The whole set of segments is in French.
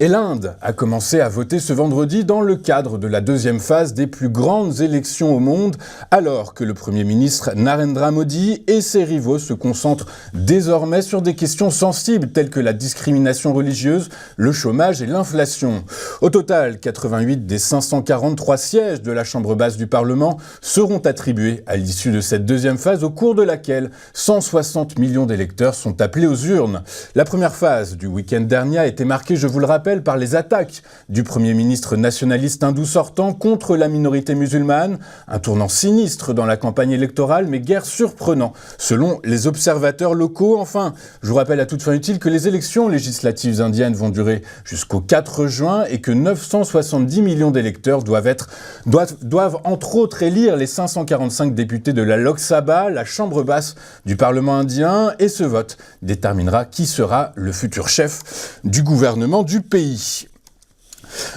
Et l'Inde a commencé à voter ce vendredi dans le cadre de la deuxième phase des plus grandes élections au monde, alors que le Premier ministre Narendra Modi et ses rivaux se concentrent désormais sur des questions sensibles telles que la discrimination religieuse, le chômage et l'inflation. Au total, 88 des 543 sièges de la Chambre basse du Parlement seront attribués à l'issue de cette deuxième phase au cours de laquelle 160 millions d'électeurs sont appelés aux urnes. La première phase du week-end dernier a été marquée, je vous le rappelle, par les attaques du Premier ministre nationaliste hindou sortant contre la minorité musulmane. Un tournant sinistre dans la campagne électorale, mais guère surprenant, selon les observateurs locaux. Enfin, je vous rappelle à toute fin utile que les élections législatives indiennes vont durer jusqu'au 4 juin et que 970 millions d'électeurs doivent entre autres élire les 545 députés de la Lok Sabha, la chambre basse du Parlement indien, et ce vote déterminera qui sera le futur chef du gouvernement du pays.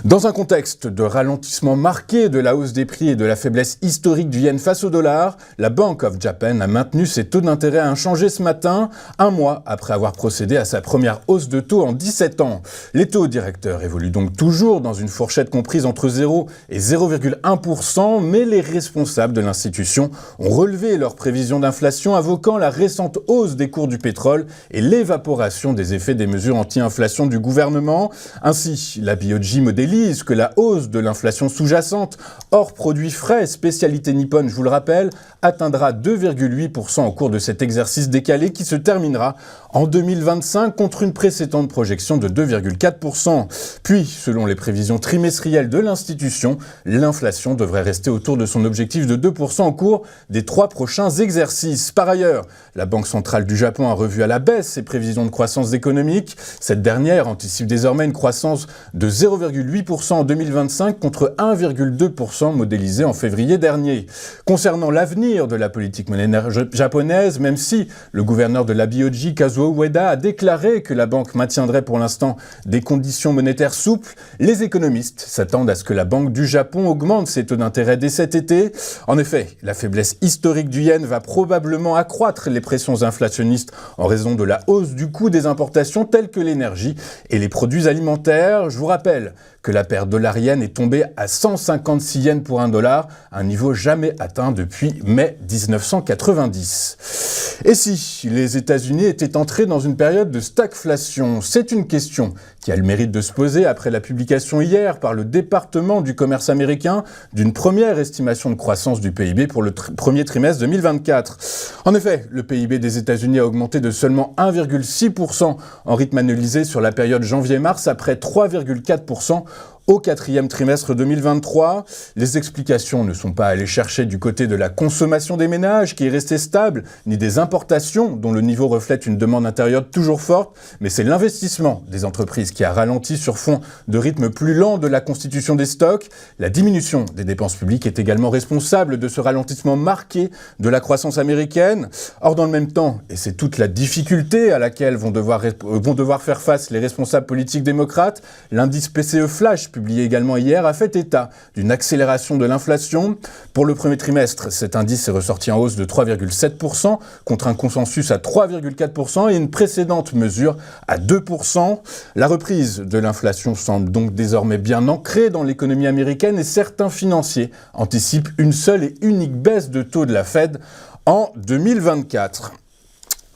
Dans un contexte de ralentissement marqué de la hausse des prix et de la faiblesse historique du yen face au dollar, la Bank of Japan a maintenu ses taux d'intérêt inchangés ce matin, un mois après avoir procédé à sa première hausse de taux en 17 ans. Les taux directeurs évoluent donc toujours dans une fourchette comprise entre 0 et 0,1%, mais les responsables de l'institution ont relevé leurs prévisions d'inflation, invoquant la récente hausse des cours du pétrole et l'évaporation des effets des mesures anti-inflation du gouvernement. Ainsi, la BOJ modélise que la hausse de l'inflation sous-jacente, hors produits frais, spécialité nippone, je vous le rappelle, atteindra 2,8% au cours de cet exercice décalé qui se terminera en 2025 contre une précédente projection de 2,4%. Puis, selon les prévisions trimestrielles de l'institution, l'inflation devrait rester autour de son objectif de 2% au cours des 3 prochains exercices. Par ailleurs, la Banque centrale du Japon a revu à la baisse ses prévisions de croissance économique. Cette dernière anticipe désormais une croissance de 0,8% en 2025 contre 1,2% modélisé en février dernier. Concernant l'avenir de la politique monétaire japonaise, même si le gouverneur de la BOJ, Kazuo Ueda, a déclaré que la banque maintiendrait pour l'instant des conditions monétaires souples, les économistes s'attendent à ce que la Banque du Japon augmente ses taux d'intérêt dès cet été. En effet, la faiblesse historique du yen va probablement accroître les pressions inflationnistes en raison de la hausse du coût des importations telles que l'énergie et les produits alimentaires. Je vous rappelle que la paire dollar-yen est tombée à 156 yens pour $1, un niveau jamais atteint depuis mai 1990. Et si les États-Unis étaient entrés dans une période de stagflation? C'est une question qui a le mérite de se poser après la publication hier par le département du commerce américain d'une première estimation de croissance du PIB pour le premier trimestre 2024. En effet, le PIB des États-Unis a augmenté de seulement 1,6% en rythme annualisé sur la période janvier-mars après 3,4% au 4e trimestre 2023. Les explications ne sont pas allées chercher du côté de la consommation des ménages, qui est restée stable, ni des importations, dont le niveau reflète une demande intérieure toujours forte, mais c'est l'investissement des entreprises qui a ralenti sur fond de rythme plus lent de la constitution des stocks. La diminution des dépenses publiques est également responsable de ce ralentissement marqué de la croissance américaine. Or, dans le même temps, et c'est toute la difficulté à laquelle vont devoir faire face les responsables politiques démocrates, l'indice PCE Flash, publié également hier, a fait état d'une accélération de l'inflation. Pour le premier trimestre, cet indice est ressorti en hausse de 3,7%, contre un consensus à 3,4% et une précédente mesure à 2%. La reprise de l'inflation semble donc désormais bien ancrée dans l'économie américaine et certains financiers anticipent une seule et unique baisse de taux de la Fed en 2024.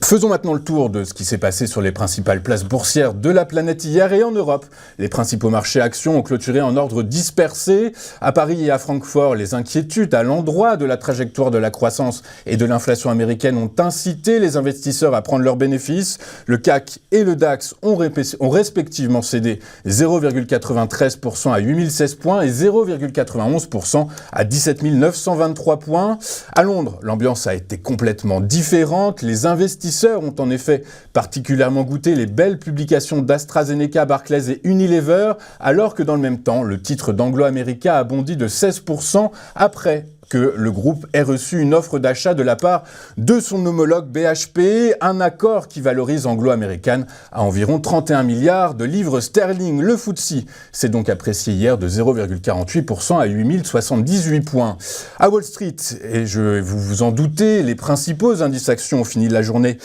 Faisons maintenant le tour de ce qui s'est passé sur les principales places boursières de la planète hier et en Europe. Les principaux marchés actions ont clôturé en ordre dispersé. À Paris et à Francfort, les inquiétudes à l'endroit de la trajectoire de la croissance et de l'inflation américaine ont incité les investisseurs à prendre leurs bénéfices. Le CAC et le DAX ont respectivement cédé 0,93% à 8016 points et 0,91% à 17 923 points. À Londres, l'ambiance a été complètement différente. Les investisseurs ont en effet particulièrement goûté les belles publications d'AstraZeneca, Barclays et Unilever, alors que dans le même temps, le titre d'Anglo-America a bondi de 16% après que le groupe ait reçu une offre d'achat de la part de son homologue BHP, un accord qui valorise Anglo-American à environ 31 milliards de livres sterling. Le FTSE s'est donc apprécié hier de 0,48% à 8078 points. À Wall Street, et vous vous en doutez, les principaux indices actions ont fini la journée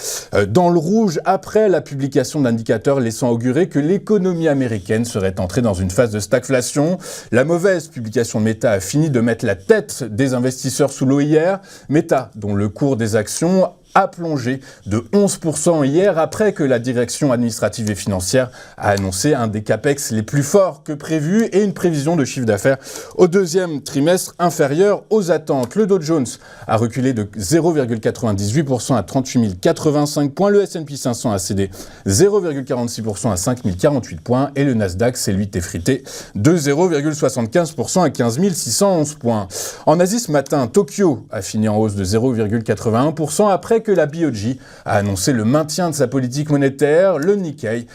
dans le rouge après la publication d'indicateurs laissant augurer que l'économie américaine serait entrée dans une phase de stagflation. La mauvaise publication de Meta a fini de mettre la tête des investisseurs sous l'eau hier. Meta, dont le cours des actions a plongé de 11% hier après que la direction administrative et financière a annoncé un des capex les plus forts que prévu et une prévision de chiffre d'affaires au deuxième trimestre inférieure aux attentes. Le Dow Jones a reculé de 0,98% à 38 085 points, le S&P 500 a cédé 0,46% à 5 048 points et le Nasdaq s'est lui effrité de 0,75% à 15 611 points. En Asie ce matin, Tokyo a fini en hausse de 0,81% après que la BOJ a annoncé le maintien de sa politique monétaire. Le Nikkei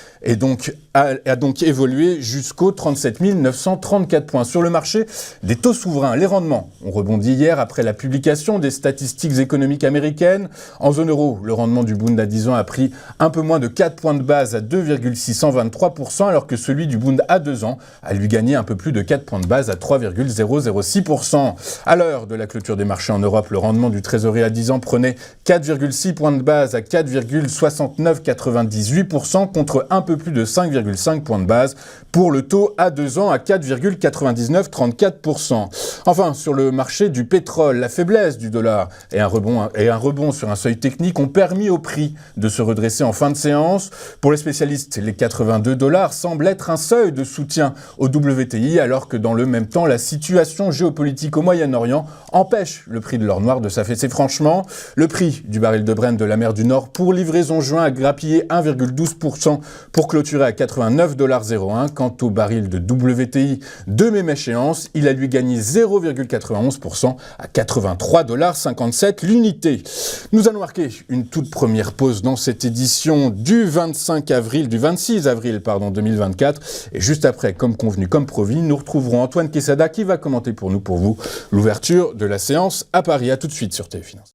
a donc évolué jusqu'aux 37 934 points. Sur le marché des taux souverains, les rendements ont rebondi hier après la publication des statistiques économiques américaines. En zone euro, le rendement du Bund à 10 ans a pris un peu moins de 4 points de base à 2,623%, alors que celui du Bund à 2 ans a lui gagné un peu plus de 4 points de base à 3,006%. À l'heure de la clôture des marchés en Europe, le rendement du Trésorier à 10 ans prenait 4,6 points de base à 4,6998% contre un peu plus de 5,5 points de base pour le taux à 2 ans à 4,9934%. Enfin, sur le marché du pétrole, la faiblesse du dollar et un rebond sur un seuil technique ont permis au prix de se redresser en fin de séance. Pour les spécialistes, les 82 $ semblent être un seuil de soutien au WTI, alors que dans le même temps, la situation géopolitique au Moyen-Orient empêche le prix de l'or noir de s'affaisser franchement. Le prix du baril de Brent de la mer du Nord pour livraison juin a grappillé 1,12% pour clôturer à 89,01 $. Quant au baril de WTI de même échéance, il a lui gagné 0,91% à 83,57 $ l'unité. Nous allons marquer une toute première pause dans cette édition du 26 avril 2024. Et juste après, comme convenu, comme promis, nous retrouverons Antoine Quesada qui va commenter pour vous l'ouverture de la séance à Paris. À tout de suite sur TV Finance.